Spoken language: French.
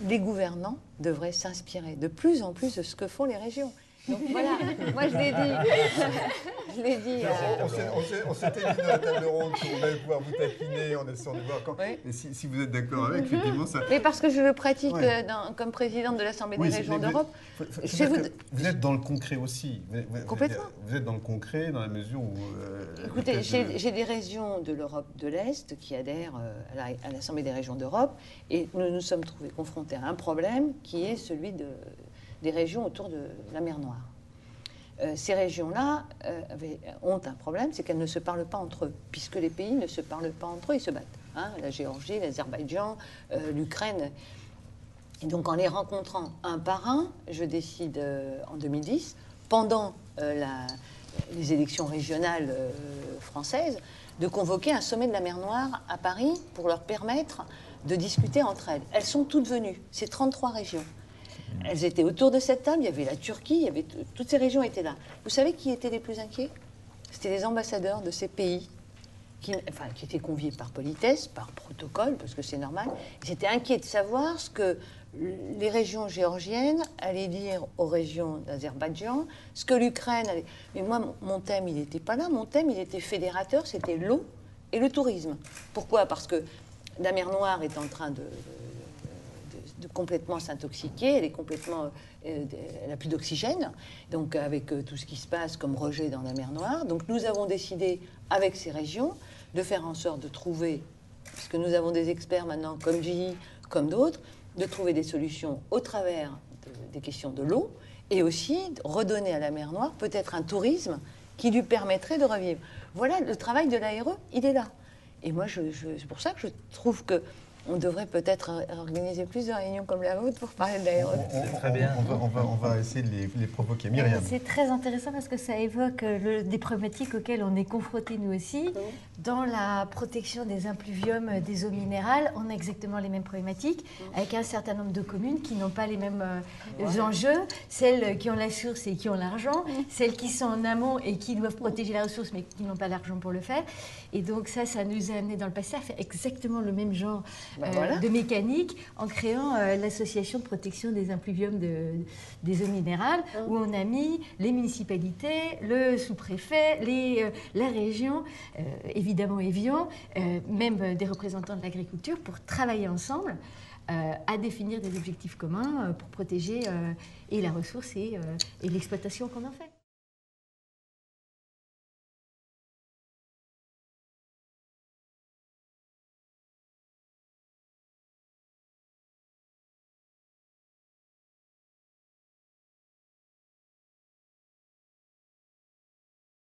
les gouvernants devraient s'inspirer de plus en plus de ce que font les régions. Donc voilà, moi je l'ai dit. Je l'ai dit. On s'était dit dans la table ronde qu'on allait pouvoir vous taquiner en essayant de voir quand. Oui. Et si vous êtes d'accord avec, effectivement, ça. Mais parce que je le pratique comme présidente de l'Assemblée des régions d'Europe. Vous êtes dans le concret aussi. Complètement. Vous êtes dans le concret dans la mesure où. Écoutez, j'ai des régions de l'Europe de l'Est qui adhèrent à l'Assemblée des régions d'Europe et nous nous sommes trouvés confrontés à un problème qui est celui des régions autour de la mer Noire. Ces régions-là ont un problème, c'est qu'elles ne se parlent pas entre eux, puisque les pays ne se parlent pas entre eux, ils se battent. Hein, la Géorgie, l'Azerbaïdjan, l'Ukraine. Et donc en les rencontrant un par un, je décide en 2010, pendant les élections régionales françaises, de convoquer un sommet de la mer Noire à Paris pour leur permettre de discuter entre elles. Elles sont toutes venues, c'est 33 régions. Elles étaient autour de cette table, il y avait la Turquie, toutes ces régions étaient là. Vous savez qui étaient les plus inquiets? C'était les ambassadeurs de ces pays qui étaient conviés par politesse, par protocole, parce que c'est normal. Ils étaient inquiets de savoir ce que les régions géorgiennes allaient dire aux régions d'Azerbaïdjan, ce que l'Ukraine allait... Mais moi, mon thème, il n'était pas là. Mon thème, il était fédérateur, c'était l'eau et le tourisme. Pourquoi? Parce que la mer Noire est en train de complètement s'intoxiquer, elle n'a plus d'oxygène, donc avec tout ce qui se passe comme rejet dans la mer Noire. Donc nous avons décidé, avec ces régions, de faire en sorte de trouver, puisque nous avons des experts maintenant, comme GE, comme d'autres, de trouver des solutions au travers des questions de l'eau, et aussi de redonner à la mer Noire peut-être un tourisme qui lui permettrait de revivre. Voilà, le travail de l'ARE, il est là. Et moi, c'est pour ça que je trouve que on devrait peut-être organiser plus de réunions comme la vôtre pour parler de l'ARE. Très bien. On va essayer de les provoquer. Myriam. C'est très intéressant parce que ça évoque des problématiques auxquelles on est confrontés nous aussi. Dans la protection des impluviums des eaux minérales, on a exactement les mêmes problématiques avec un certain nombre de communes qui n'ont pas les mêmes enjeux. Celles qui ont la source et qui ont l'argent, celles qui sont en amont et qui doivent protéger la ressource mais qui n'ont pas l'argent pour le faire. Et donc ça nous a amené dans le passé à faire exactement le même genre de mécanique en créant l'association de protection des impluviums des eaux minérales où on a mis les municipalités, le sous-préfet, la région, évidemment Evian, même des représentants de l'agriculture pour travailler ensemble à définir des objectifs communs pour protéger et la ressource et l'exploitation qu'on en fait.